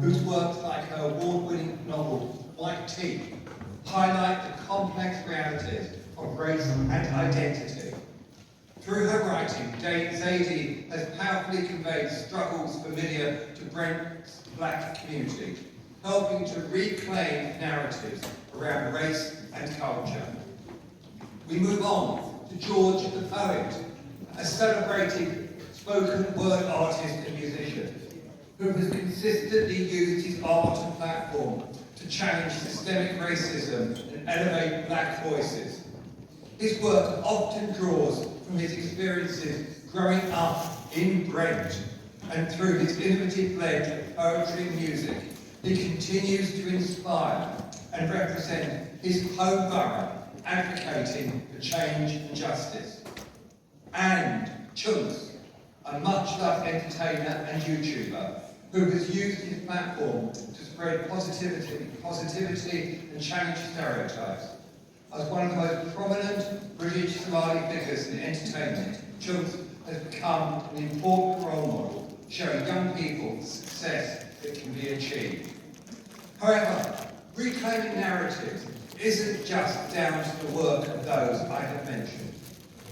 whose works like her award-winning novel, White Teeth, highlight the complex realities of race and identity. Through her writing, Zadie has powerfully conveyed struggles familiar to Brent's black community, helping to reclaim narratives around race and culture. We move on to George the Poet, a celebrated spoken word artist and musician who has consistently used his art and platform to challenge systemic racism and elevate black voices. His work often draws from his experiences growing up in Brent, and through his innovative blend of poetry and music, he continues to inspire and represent his home borough, advocating for change and justice. And Chunks, a much-loved entertainer and YouTuber, who has used his platform to spread positivity and challenge stereotypes. As one of the most prominent British Somali figures in entertainment, Chunks has become an important role model, showing young people the success that can be achieved. However, reclaiming narratives isn't just down to the work of those I have mentioned.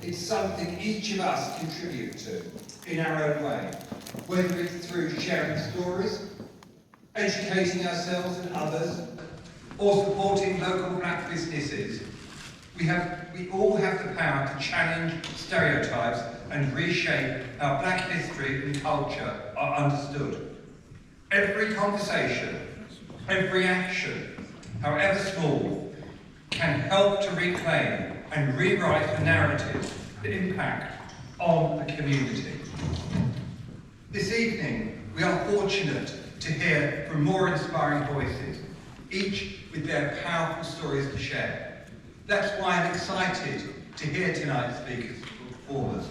It's something each of us contribute to in our own way, whether it's through sharing stories, educating ourselves and others, or supporting local black businesses. We all have the power to challenge stereotypes and reshape how black history and culture are understood. Every conversation, every action, however small, can help to reclaim and rewrite the narratives that impact on the community. This evening, we are fortunate to hear from more inspiring voices, each with their powerful stories to share. That's why I'm excited to hear tonight's speakers and performers,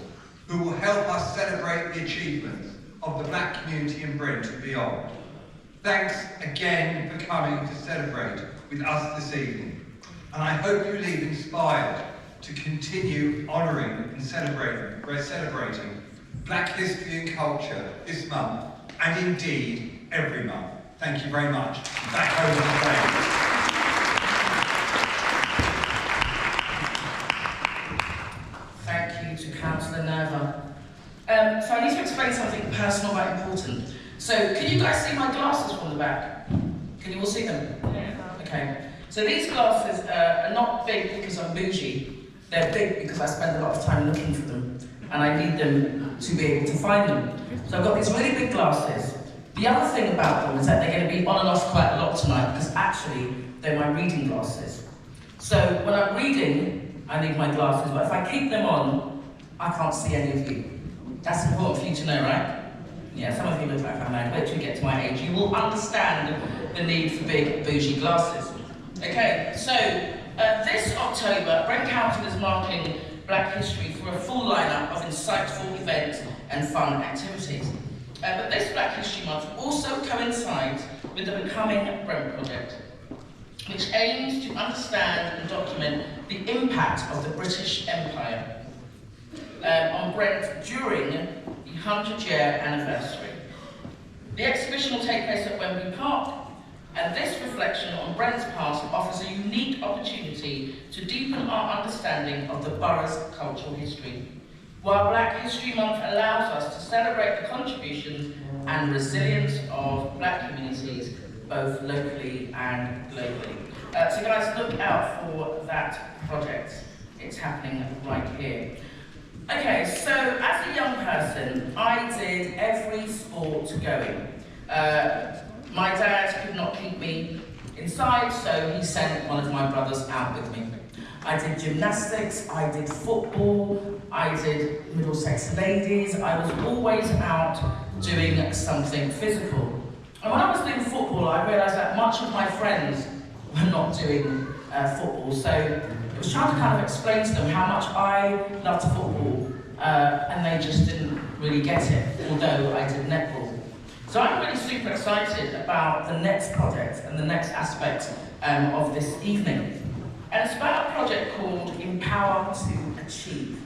who will help us celebrate the achievements of the black community in Brent and beyond. Thanks again for coming to celebrate with us this evening. And I hope you leave inspired to continue honouring and celebrating black history and culture this month, and indeed every month. Thank you very much. Back home to the flames. Thank you to Councillor Nerva. So I need to explain something personal but important. So can you guys see my glasses from the back? Can you all see them? Yeah. Okay. So these glasses are not big because I'm bougie. They're big because I spend a lot of time looking for them, and I need them to be able to find them. So I've got these really big glasses. The other thing about them is that they're going to be on and off quite a lot tonight, because actually they're my reading glasses. So when I'm reading, I need my glasses, but if I keep them on, I can't see any of you. That's important for you to know, right? Yeah, some of you look like I'm mad. Wait till you get to my age, you will understand the need for big bougie glasses. Okay, so this October, Brent Council is marking Black History for a full lineup of insightful events and fun activities. But this Black History Month also coincides with the Becoming Brent project, which aims to understand and document the impact of the British Empire on Brent during the 100-year anniversary. The exhibition will take place at Wembley Park, and this reflection on Brent's past offers a unique opportunity to deepen our understanding of the borough's cultural history, while Black History Month allows us to celebrate the contributions and resilience of black communities, both locally and globally. So guys, look out for that project. It's happening right here. Okay, so as a young person, I did every sport going. My dad could not keep me inside, so he sent one of my brothers out with me. I did gymnastics, I did football, I did Middlesex Ladies. I was always out doing something physical. And when I was doing football, I realised that much of my friends were not doing football, so it was trying to kind of explain to them how much I loved football, and they just didn't really get it, although I did netball. So I'm really super excited about the next project and the next aspect of this evening. And it's about a project called Empower to Achieve.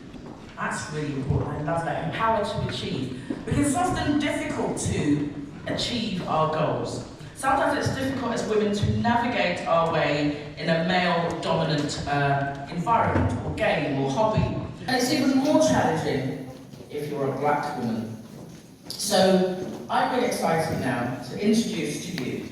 That's really important. I love that. Empower to achieve. Because it's often difficult to achieve our goals. Sometimes it's difficult as women to navigate our way in a male-dominant environment or game or hobby. And it's even more challenging if you're a black woman. So I'm really excited now to introduce to you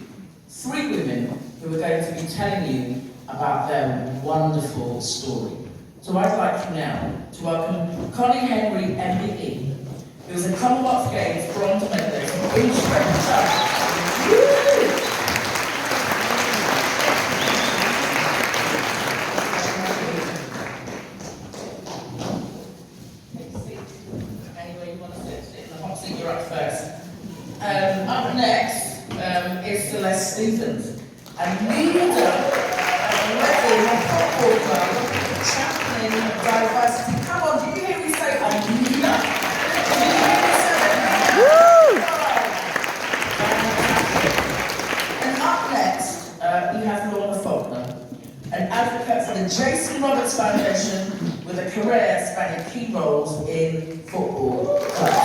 3 women who are going to be telling you about their wonderful story. So I'd like you now to welcome Connie Henry MBE, who is a Commonwealth Games bronze medalist in strength. Anyway, you want to sit in the hot seat, you're up first. Up next is Celeste Stevens, a leader at Reading Football Club, championing diversity. Come on, did you hear me say a leader? Did you hear me say woo! And up next, we have Lorna Falconer, an advocate for the Jason Roberts Foundation with a career spanning key roles in football clubs.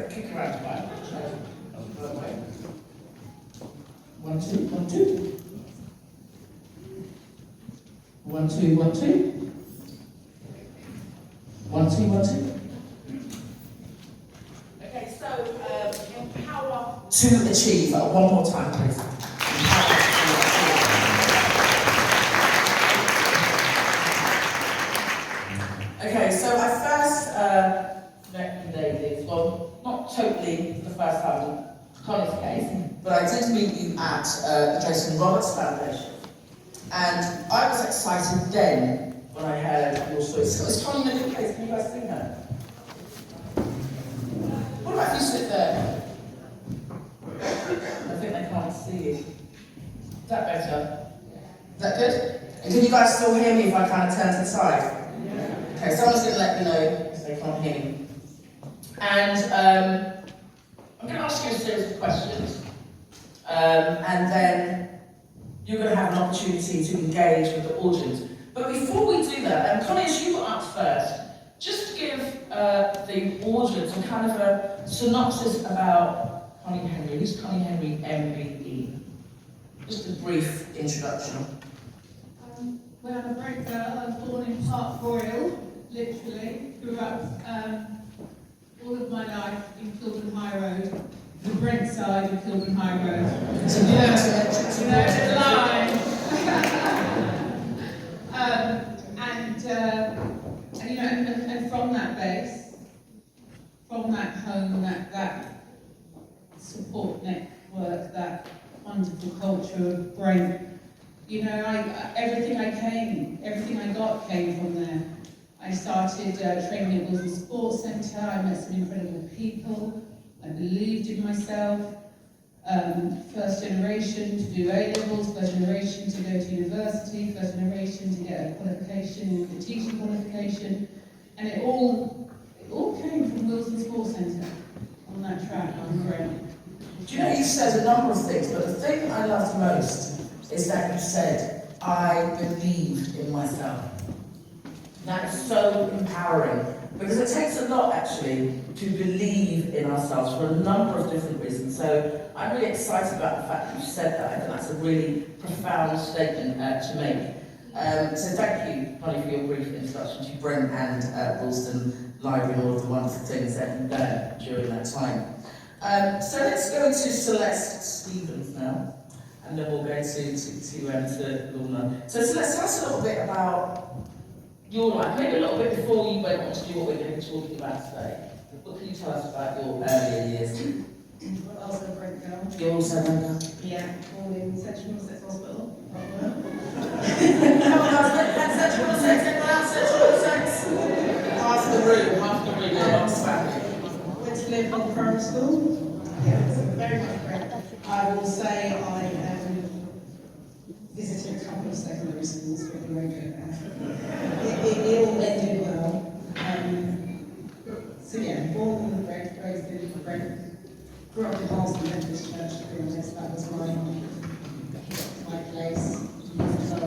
Kick around the back. 1, 2, 1, 2. 1, 2, 1, 2. 1, 2, 1, 2. Okay, so empower to achieve. One more time, please. Okay, so I first met you ladies, well, not totally the first time in Connie's case, but I did meet you at the Jason Roberts Foundation. And I was excited then when I heard your story. So is Connie in a good place? Can you guys see her? What about if you sit there? I think they can't see you. Is that better? Is that good? And can you guys still hear me if I kind of turn to the side? Okay, someone's going to let me know if they can't hear me. And I'm going to ask you a series of questions. And then you're going to have an opportunity to engage with the audience. But before we do that, Connie, as you were up first, just give the audience a kind of a synopsis about Connie Henry. Who's Connie Henry MBE? Just a brief introduction. Well, I'm a Brent girl. I was born in Park Royal, literally. Grew up all of my life in Kilburn High Road, the Brent side of Kilburn High Road. It's important. The line. And you know, and from that base, from that home, that support network, that wonderful culture of Brent. You know, everything I got came from there. I started training at Wilson Sports Centre. I met some incredible people. I believed in myself. First generation to do A-levels, first generation to go to university, first generation to get a qualification, a teaching qualification, and it all came from Wilson Sports Centre on that track on Brent. Do you know, you said a number of things, but the thing I loved most is that you said, I believed in myself. That is so empowering, because it takes a lot, actually, to believe in ourselves for a number of different reasons. So I'm really excited about the fact that you said that. I think that's a really profound statement to make. So thank you, Connie, for your brief introduction to Brent and Woolston Library and all of the wonderful things that you've done during that time. So let's go to Celeste Stevens now. And then we'll go to Lorna. So Celeste, tell us a little bit about your life, maybe a little bit before you went on to do what we're going to be talking about today. What can you tell us about your earlier years? Well, also a Brent girl. You're also a girl. Yeah, born in Central Middlesex Hospital. Come on, guys, Central Middlesex, anyone else Central Middlesex? Half the room, you're not family. Went to Leopold Primary School. Yeah, so very much Brent. I will say I visited a couple of secondary schools, but very good. It all ended well. So yeah, born in Brent, raised in Brent, grew up in Harlesden Methodist Church, to be honest. That was my place. So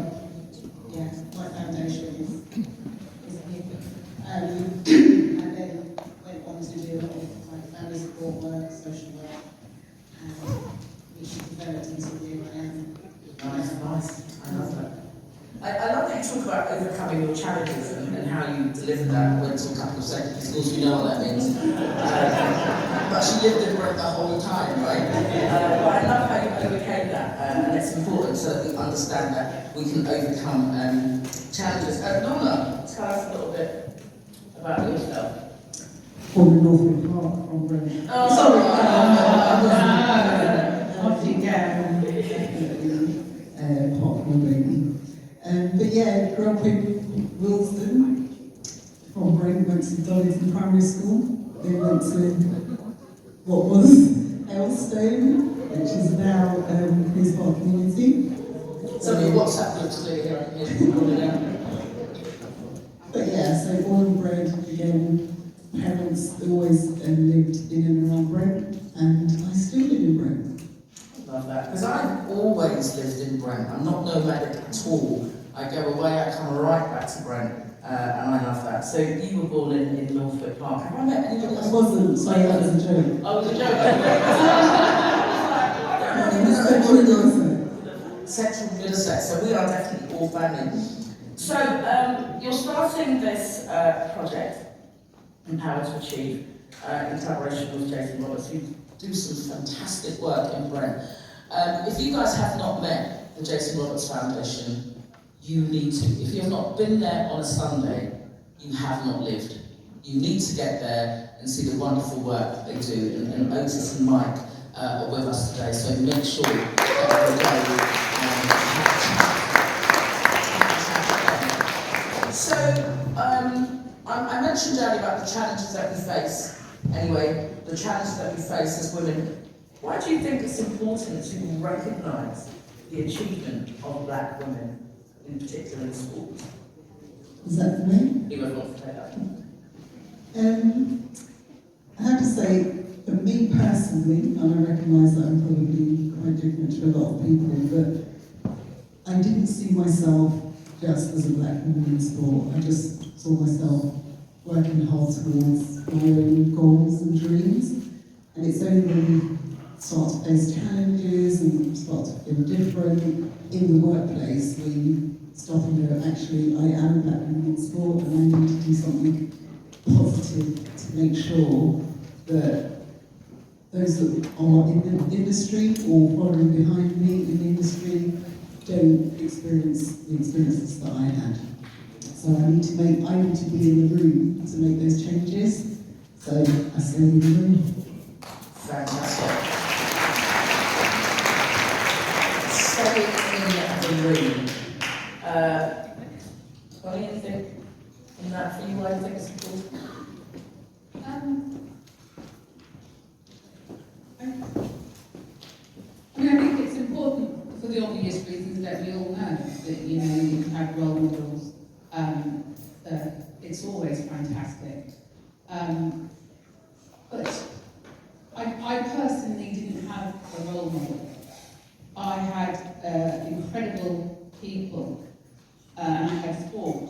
yeah, my foundation which has developed into where I am. Nice. I love that. I love that you talk about overcoming your challenges and how you delivered that. I went to a couple of secondary schools, we know what that means. But she lived in Brent the whole time, right? But I love how you overcame that, and it's important so that we understand that we can overcome challenges. Lorna, tell us a little bit about yourself. From the Northwood Park from Brent. Oh, sorry. Off you go. Popcorn baby. But yeah, grew up in Wilsden. From Brent, went to Donington Primary School. Then went to what was Elstone, which is now Queen's Park Community. So your WhatsApp group today here. But yeah, so born and bred again. Parents always lived in and around Brent, and I still live in Brent. Love that. Because I've always lived in Brent. I'm not nomadic at all. I go away, I come right back to Brent, and I love that. So you were born in Northwood Park. Have I met anybody else? I wasn't, so that was a joke. Oh, it was a joke. Central Middlesex, so we are definitely all family. So you're starting this project, Empower to Achieve, in collaboration with Jason Roberts, who do some fantastic work in Brent. If you guys have not met the Jason Roberts Foundation, you need to. If you have not been there on a Sunday, you have not lived. You need to get there and see the wonderful work that they do. And Otis and Mike are with us today, so make sure that you go. So, I mentioned earlier about the challenges that we face. Anyway, the challenges that we face as women. Why do you think it's important to recognise the achievement of black women, in particular in sports? Is that for me? Whoever wants to take that. I have to say, for me personally, and I recognise that I'm probably quite different to a lot of people, but I didn't see myself just as a black woman in sport. I just saw myself working hard towards my own goals and dreams. And it's only when we start to face challenges and start to feel different in the workplace where you start to know, actually, I am a black woman in sport and I need to do something positive to make sure that those that are in the industry or following behind me in the industry don't experience the experiences that I had. So I need to be in the room to make those changes. So I stay in the room. Fantastic. Stay in the room. Connie, anything in that for you? Why do you think it's important? I think it's important for the obvious reasons that we all know, that, you know, you have role models. It's always fantastic. But I personally didn't have a role model. I had incredible people, and I had sport.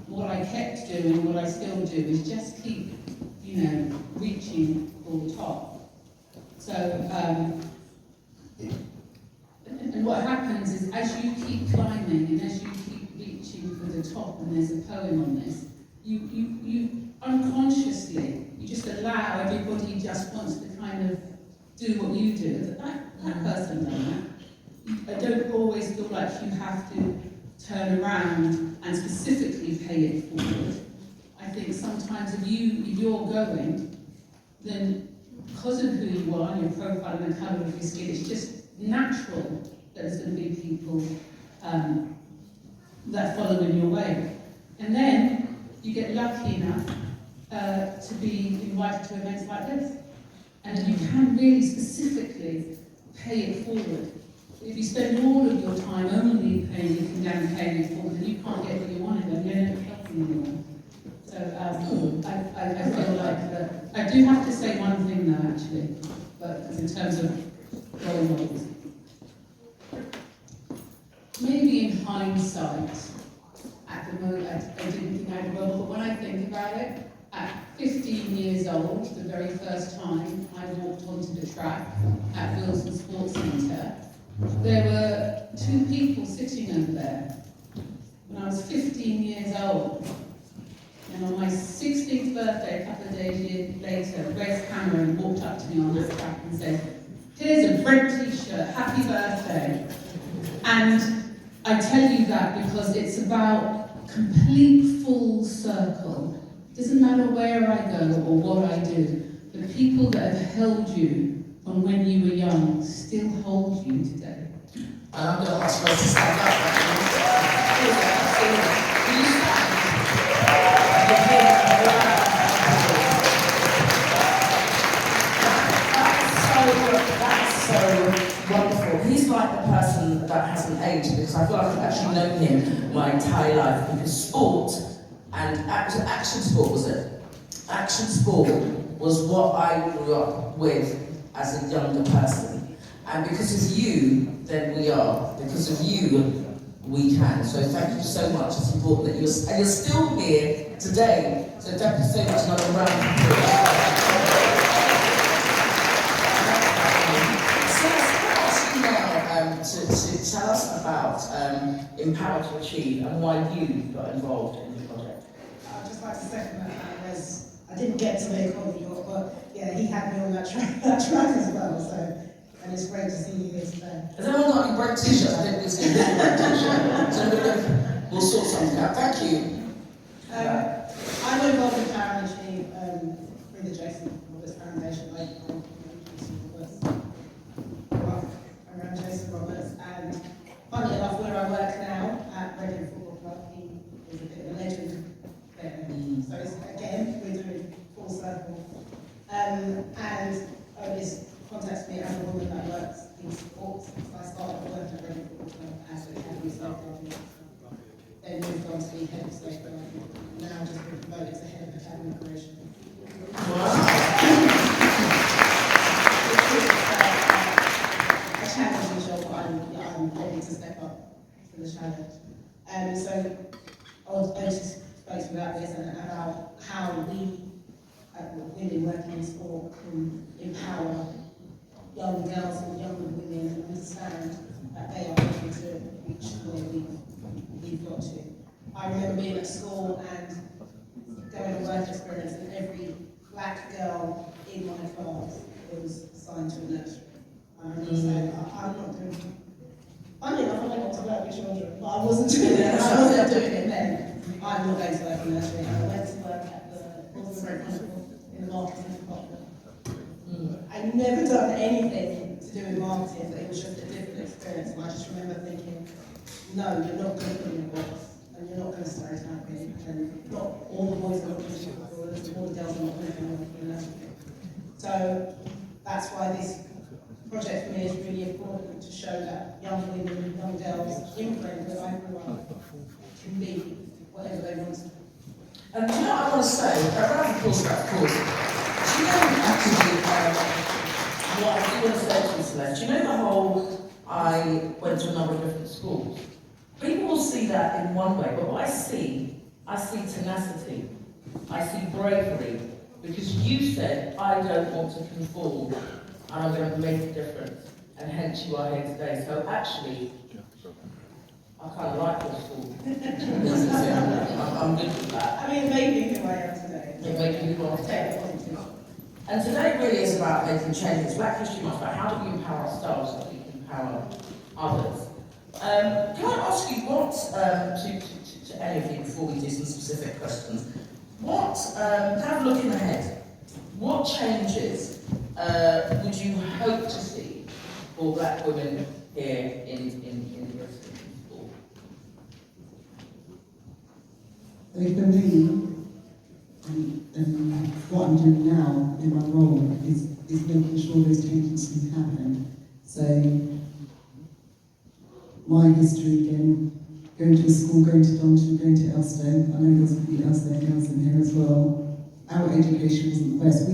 What I kept doing, what I still do, is just keep, you know, reaching for the top. So, and what happens is, as you keep climbing and as you keep reaching for the top, and there's a poem on this, you unconsciously, you just allow everybody just wants to kind of do what you do. That person done that. I don't always feel like you have to turn around and specifically pay it forward. I think sometimes if you're going, then because of who you are and your profile and the colour of your skin, it's just natural that there's going to be people that follow in your way. And then you get lucky enough to be invited to events like this. And you can really specifically pay it forward. If you spend all of your time only looking down and paying it forward, then you can't get what you wanted, and you're never helping anyone. So I feel like that. I do have to say one thing though, actually, but in terms of role models. Maybe in hindsight, at the moment, I didn't think I had a role model, but when I think about it, 15 years old, the very first time I walked onto the track at Wilson Sports Centre, there were 2 people sitting over there. When I was 15 years old, and on my 16th birthday, a couple of days later, Grace Cameron walked up to me on that track and said, "Here's a Brent t-shirt, happy birthday." And I tell you that because it's about complete full circle. It doesn't matter where I go or what I do, the people that have held you from when you were young still hold you today. And I'm going to ask Grace to stand up. Can you stand? That's so wonderful. He's like the person that hasn't aged, because I feel like I've actually known him my entire life, because sport and action sport was it? Action sport was what I grew up with as a younger person. And because of you, then we are. Because of you, we can. So thank you so much. It's important that you're still here today. So thank you so much. Another round of applause. Celeste, can I ask you now to tell us about Empower to Achieve and why you got involved in the project? I'd just like to second that. I didn't get to make Connie, but yeah, he had me on that track as well. So. And it's great to see you here today. Has anyone got any Brent t-shirts? I think we've seen a Brent t-shirt. So we'll sort something out. Thank you. I'm involved in Power and Achieve through the Jason Roberts Foundation. I'm Jason Roberts. Grew up around Jason Roberts, and funnily enough, where I work now at Reading Football Club, he is a bit of a legend there. So it's, again, we're doing full circle. And Otis contacted me as a woman that works in sports. So I started working at Reading Football Club as an academy safeguarding officer. Then moved on to be head of safeguarding. Now just been promoted to head of academy operations. A challenging job, but I'm ready to step up to the challenge. So Otis spoke about this and about how we, women working in sport, can empower young girls and younger women and understand that they are able to reach where we've got to. I remember being at school and going on work experience, and every black girl in my class was assigned to a nursery. I remember saying, I'm not doing it. Funny enough, I went to work with children, but I wasn't doing it. I wasn't doing it then. I'm not going to work in a nursery. I went to work at the in the marketing department. I'd never done anything to do with marketing, but it was just a different experience. And I just remember thinking, no, you're not going to put me in a box, and you're not going to stereotype me, and not all the boys are not going to be footballers, all the girls are not going to be nursery. So that's why this project for me is really important, to show that young women, young girls in Brent, where I grew up, can be whatever they want to be. And do you know what I want to say? A round of applause for that, of course. Do you know actually what I do want to say to you, Celeste? Do you know the whole, I went to a number of different schools? People will see that in one way, but what I see tenacity, I see bravery, because you said, I don't want to conform, and I'm going to make a difference, and hence you are here today. So actually, I kind of like your school. I'm good with that. I mean, it made me who I am today. It made you who I am. And today really is about making changes. Black History Month, about how do we empower ourselves so we can empower others. Can I ask you what, to any of you before we do some specific questions, what, kind of looking ahead, what changes would you hope to see for black women here in Bristol? So for me, and what I'm doing now in my role is making sure those changes can happen. So my history, again, going to a school, going to London, going to Elster, I know there's a few Elster girls in here as well. Our education wasn't the best.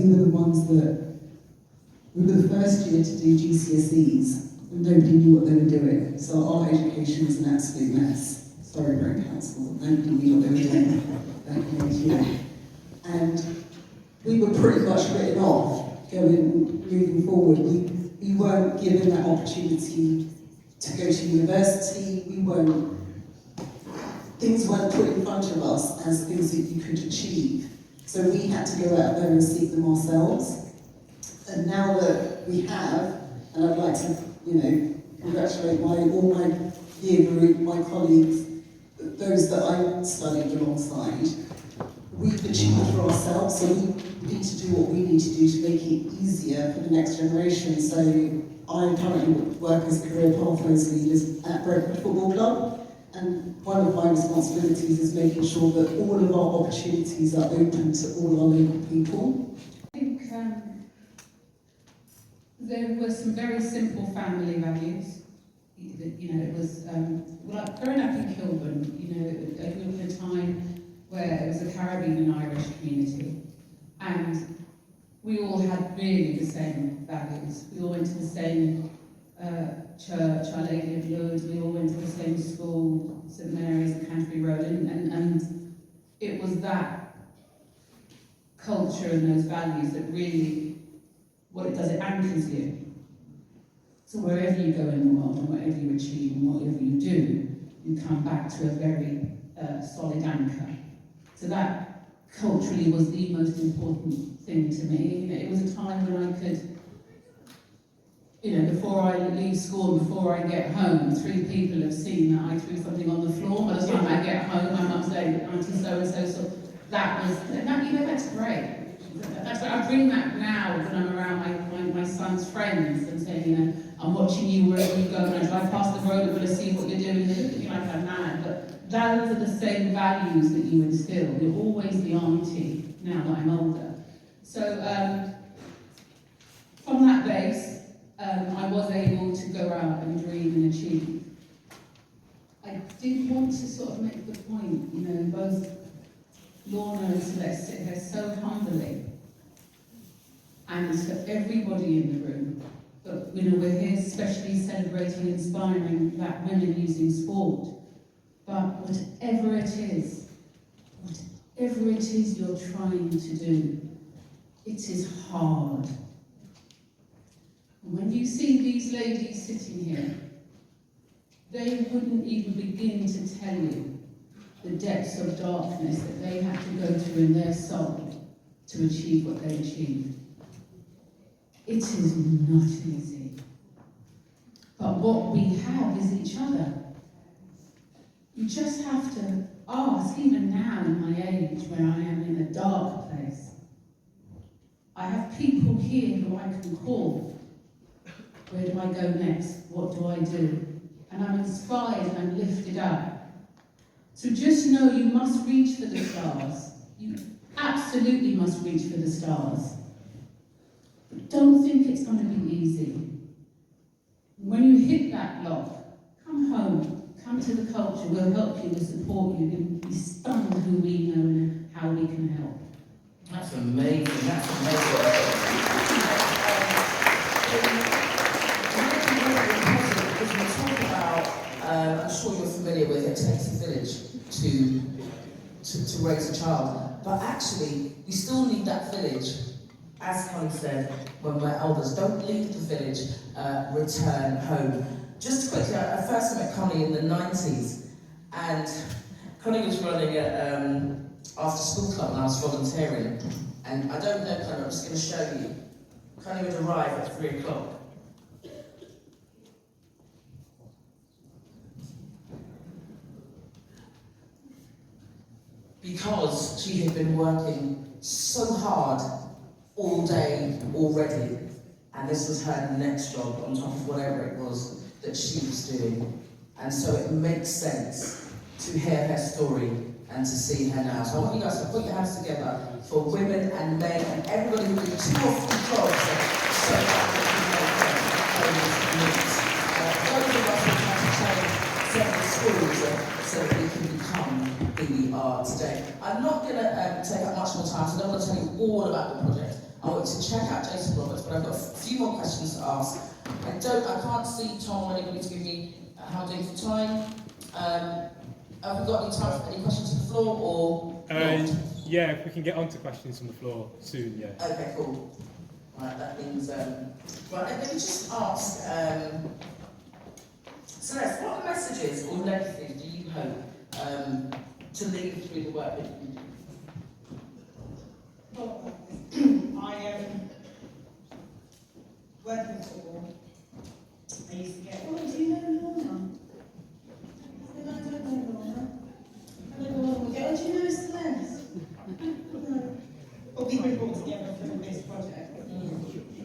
We were the first year to do GCSEs, and nobody knew what they were doing. So our education was an absolute mess. Sorry, Brent Council, nobody knew what they were doing back in 88. And we were pretty much written off moving forward. We weren't given that opportunity to go to university. Things weren't put in front of us as things that you could achieve. So we had to go out there and seek them ourselves. And now that we have, and I'd like to, congratulate all my year group, my colleagues, those that I studied alongside, we've achieved for ourselves, so we need to do what we need to do to make it easier for the next generation. So I currently work as career pathways leaders at Brentford Football Club. And one of my responsibilities is making sure that all of our opportunities are open to all our local people. I think there were some very simple family values. It was like growing up in Kilburn. I grew up in a time where it was a Caribbean and Irish community, and we all had really the same values. We all went to the same church, Our Lady of Lourdes, we all went to the same school, St Mary's at Canterbury Road, and it was that culture and those values that really, what it does, it anchors you. So wherever you go in the world and whatever you achieve and whatever you do, you come back to a very solid anchor. So that culturally was the most important thing to me. It was a time when I could, before I leave school, before I get home, 3 people have seen that I threw something on the floor. By the time I get home, my mum's saying, Auntie so-and-so, so that's great. That's what I bring that now when I'm around my son's friends and saying, I'm watching you wherever you go, and I drive past the road, I'm going to see what you're doing, and look at you like I'm mad. But those are the same values that you instill. You're always the auntie now that I'm older. So from that base, I was able to go out and dream and achieve. I did want to sort of make the point, both Lorna and Celeste sit here so humbly, and for everybody in the room. But we're here especially celebrating, inspiring Black women using sport. But whatever it is you're trying to do, it is hard. When you see these ladies sitting here, they wouldn't even begin to tell you the depths of darkness that they had to go through in their soul to achieve what they achieved. It is not easy. But what we have is each other. You just have to ask, even now in my age where I am in a dark place, I have people here who I can call. Where do I go next? What do I do? And I'm inspired and I'm lifted up. So just know you must reach for the stars. You absolutely must reach for the stars. But don't think it's going to be easy. When you hit that lock, come home, come to the culture, we'll help you, we'll support you, you'll be stunned who we know and how we can help. That's amazing, that's amazing. Because we talk about, I'm sure you're familiar with, it takes a village to raise a child. But actually, we still need that village, as Connie said, when we're elders. Don't leave the village, return home. Just quickly, I first met Connie in the 90s, and Connie was running an after school club and I was volunteering. And I don't know Connie, I'm just going to show you. Connie would arrive at 3 o'clock. Because she had been working so hard all day already, and this was her next job on top of whatever it was that she was doing. And so it makes sense to hear her story and to see her now. So I want you guys to put your hands together for women and men and everybody who do 2 or 3 jobs so that we can make homes meet. Those of us who have to change several schools so that we can become who we are today. I'm not going to take up much more time, so I don't want to tell you all about the project. I want you to check out Jason Roberts, but I've got a few more questions to ask. I can't see Tom or anybody to give me how doing for time. Have we got any time for any questions to the floor or not? Yeah, if we can get on to questions from the floor soon, yeah. Okay, cool. Right, that means, right, let me just ask, Celeste, what messages or legacies do you hope to leave through the work that you do? Well, I working with football. I used to get, oh, do you know Lorna? I don't know Lorna. I don't know Lorna. Oh, do you know Celeste? No. But we were brought together for this project.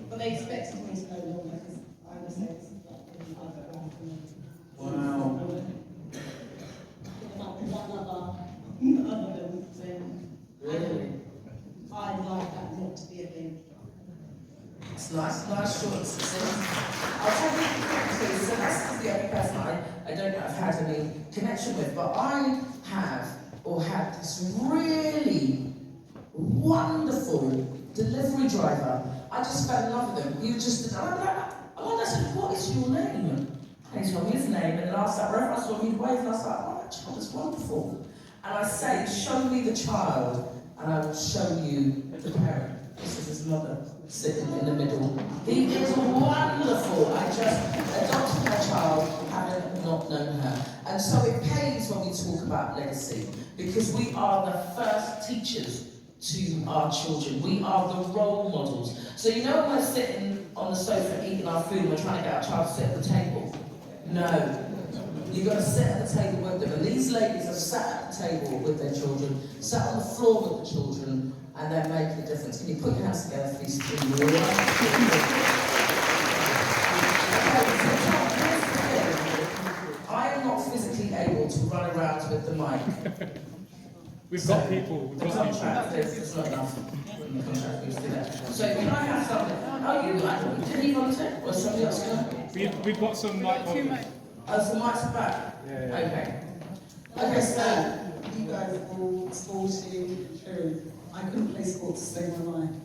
But they expected me to know Lorna because I was saying this is like really other around for me. Wow. One other little thing. Really? I'd like that not to be a thing. It's nice, short and succinct. I'll tell you quickly, Celeste is the only person I don't know if I've had any connection with, but I have, or had this really wonderful delivery driver. I just fell in love with him. He was just, I said, what is your name? And he told me his name, and then I sat wherever I saw him, he'd wave, and I was like, oh, that child is wonderful. And I say, show me the child, and I will show you the parent. This is his mother, sitting in the middle. He is wonderful. I just adopted my child, having not known her. And so it pays when we talk about legacy, because we are the first teachers to our children. We are the role models. So you know when we're sitting on the sofa eating our food and we're trying to get our child to sit at the table? No. You've got to sit at the table with them. And these ladies have sat at the table with their children, sat on the floor with the children, and they're making a difference. Can you put your hands together, please? I am not physically able to run around with the mic. We've got people. The contract, it's not enough. The contract needs to do that. So can I have something? Oh, did he volunteer? Or somebody else going to? We've got some mic holders. Oh, so mics are back? Yeah. Okay. Okay, so you guys are all sporty, true. I couldn't play sport to save my life.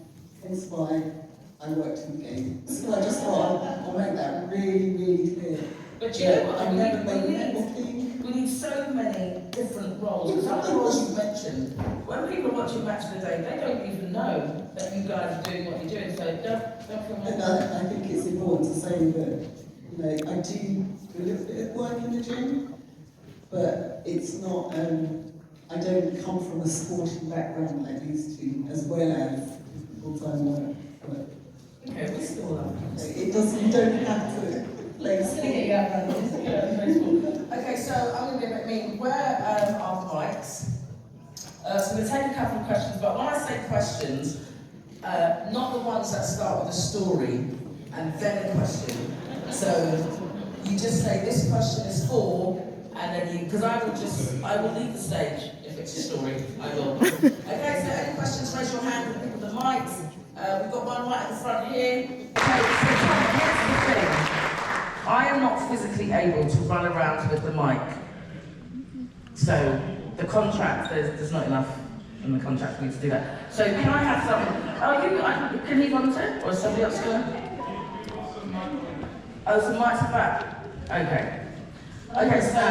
Hence why I worked in the game. So I just thought I'll make that really, really clear. But you know what? I never made networking. We need so many different roles. Because some of the roles you've mentioned, when people are watching Match of the Day, they don't even know that you guys are doing what you're doing. So don't feel like And I think it's important to say that, you know, I do a little bit of work in the gym, but it's not, I don't come from a sporting background like these two, as well as full-time work. But okay, we still love it doesn't, you don't have to play sport. Okay, so I'm going to be a bit mean. Where are the mics? So I'm going to take a couple of questions, but when I say questions, not the ones that start with a story and then a question. So you just say, this question is for, and then you, because I will leave the stage if it's a story, I will. Okay, so any questions, raise your hand with people with the mics. We've got one right at the front here. Okay, so here's the thing. I am not physically able to run around with the mic. So the contract, there's not enough in the contract for me to do that. So can I have some, can he volunteer? Or is somebody else going? Oh, so mics are back. Okay. Okay, so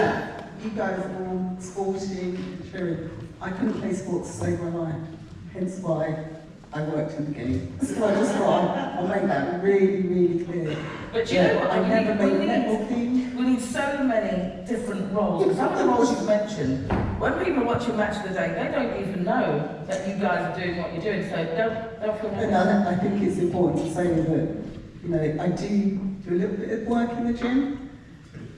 you guys are all sporty, true. I couldn't play sport to save my life. Hence why I worked in the game. So I just thought I'll make that really, really clear. But do you know what? I never made networking. We need so many different roles. Because some of the roles you've mentioned, when people are watching Match of the Day, they don't even know that you guys are doing what you're doing. So don't feel And I think it's important to say that, you know, I do a little bit of work in the gym,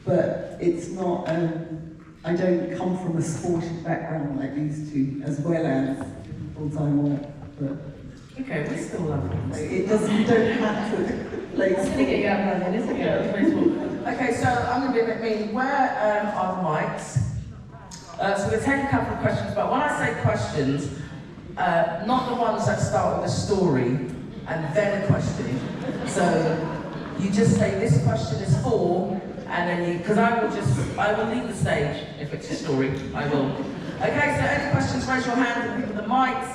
but it's not, I don't come from a sporting background like these two, as well as full-time work. But okay, we still love it. it doesn't, you don't have to play It's going to get you out of running, isn't it? Okay, so I'm going to be a bit mean. Where are the mics? So we're going to take a couple of questions, but when I say questions, not the ones that start with a story and then a question. So you just say, this question is for, and then you, because I will leave the stage if it's a story, I will. Okay, so any questions, raise your hand with people with the mics.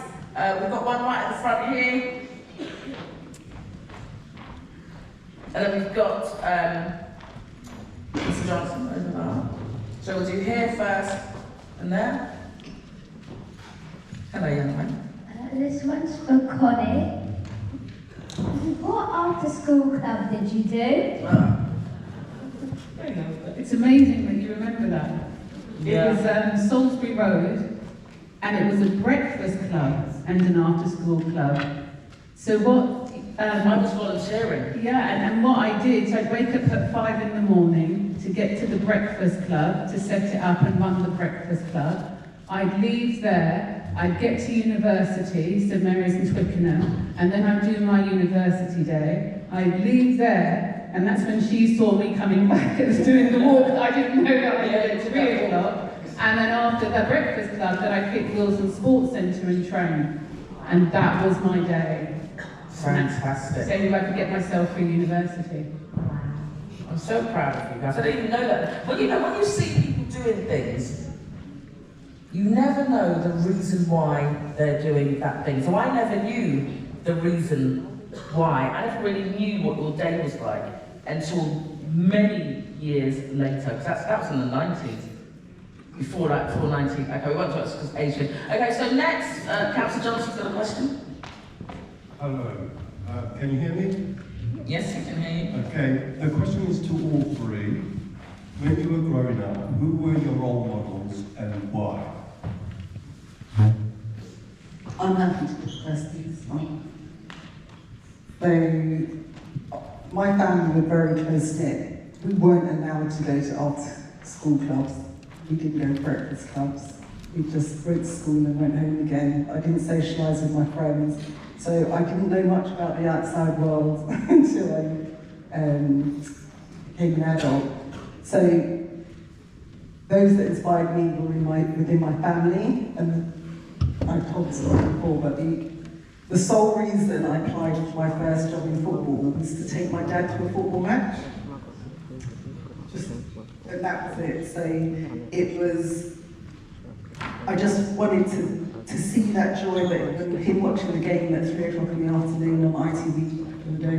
We've got one right at the front here. And then we've got Mr. Johnson over there. So we'll do here first, and there. Hello, young man. This one's for Connie. What after school club did you do? Very nice. It's amazing that you remember that. Yeah. It was Salisbury Road, and it was a breakfast club and an after-school club. So what? I was volunteering. Yeah, and what I did, so I'd wake up at 5 in the morning to get to the breakfast club, to set it up and run the breakfast club. I'd leave there, I'd get to university, St Mary's in Twickenham, and then I'd do my university day. I'd leave there, and that's when she saw me coming back and doing the walk. I didn't know that I was at 3 o'clock. And then after the breakfast club, then I'd pick Wilson Sports Centre and train. And that was my day. Fantastic. So anyway, I could get myself through university. I'm so proud of you guys. I didn't even know that. Well, you know, when you see people doing things, you never know the reason why they're doing that thing. So I never knew the reason why. I never really knew what your day was like until many years later, because that was in the 90s. Before 19. Okay, we won't talk because Asian. Okay, so next, Councillor Johnson's got a question. Hello. Can you hear me? Yes, you can hear you. Okay. The question is to all three. When you were growing up, who were your role models and why? I'm happy to discuss this one. So, my family were very close-knit. We weren't allowed to go to after-school clubs. We didn't go to breakfast clubs. We just went to school and went home again. I didn't socialise with my friends. So I didn't know much about the outside world until I became an adult. So those that inspired me were within my family, and I've told the story before, but the sole reason I applied for my first job in football was to take my dad to a football match. And that was it. So it was, I just wanted to see that joy that him watching the game at 3 o'clock in the afternoon on ITV the other day.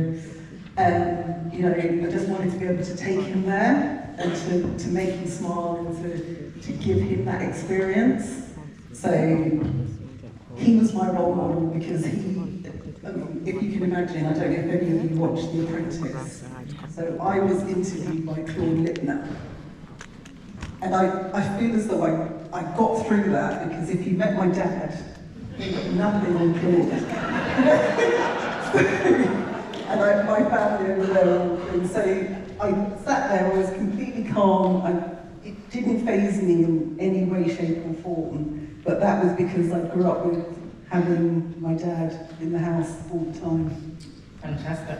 You know, I just wanted to be able to take him there and to make him smile and to give him that experience. So he was my role model because he, if you can imagine, I don't know if any of you watched The Apprentice. So I was interviewed by Claude Lipner. And I feel as though I got through that because if you met my dad, he got nothing on Claude. And my family over there, and so I sat there, I was completely calm, and it didn't faze me in any way, shape or form. But that was because I grew up with having my dad in the house all the time. Fantastic.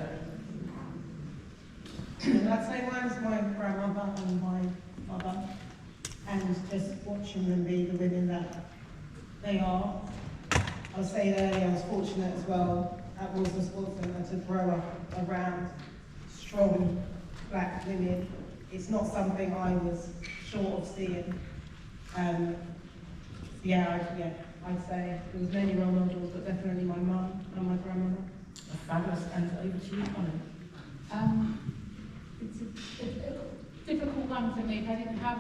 I'd say mine's my grandmother and my mother, and just watching them be the women that they are. I was saying earlier, I was fortunate as well at Wilson Sports Centre to grow up around strong black women. It's not something I was short of seeing. I'd say there was many role models, but definitely my mum and my grandmother. Fabulous. And over to you, Connie. It's a difficult one for me. I didn't have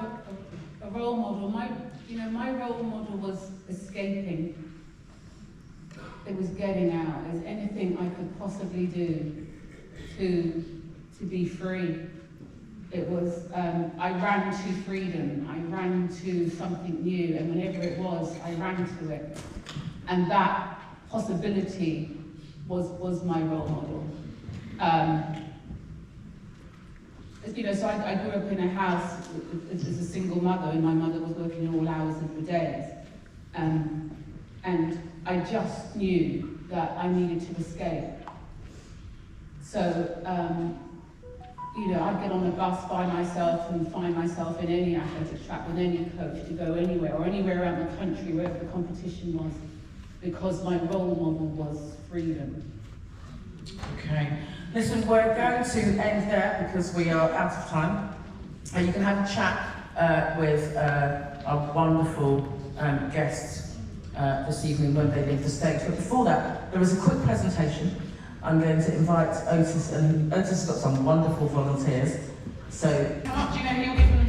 a role model. My role model was escaping. It was getting out. Is anything I could possibly do to be free. It was, I ran to freedom. I ran to something new, and whenever it was, I ran to it. And that possibility was my role model. You know, so I grew up in a house as a single mother, and my mother was working all hours of the day. And I just knew that I needed to escape. So, you know, I'd get on a bus by myself and find myself in any athletic track with any coach to go anywhere, or anywhere around the country, wherever the competition was, because my role model was freedom. Okay. Listen, we're going to end there because we are out of time. You can have a chat with our wonderful guests this evening when they leave the stage. But before that, there is a quick presentation. I'm going to invite Otis, and Otis has got some wonderful volunteers. So, come up, do you know who you're giving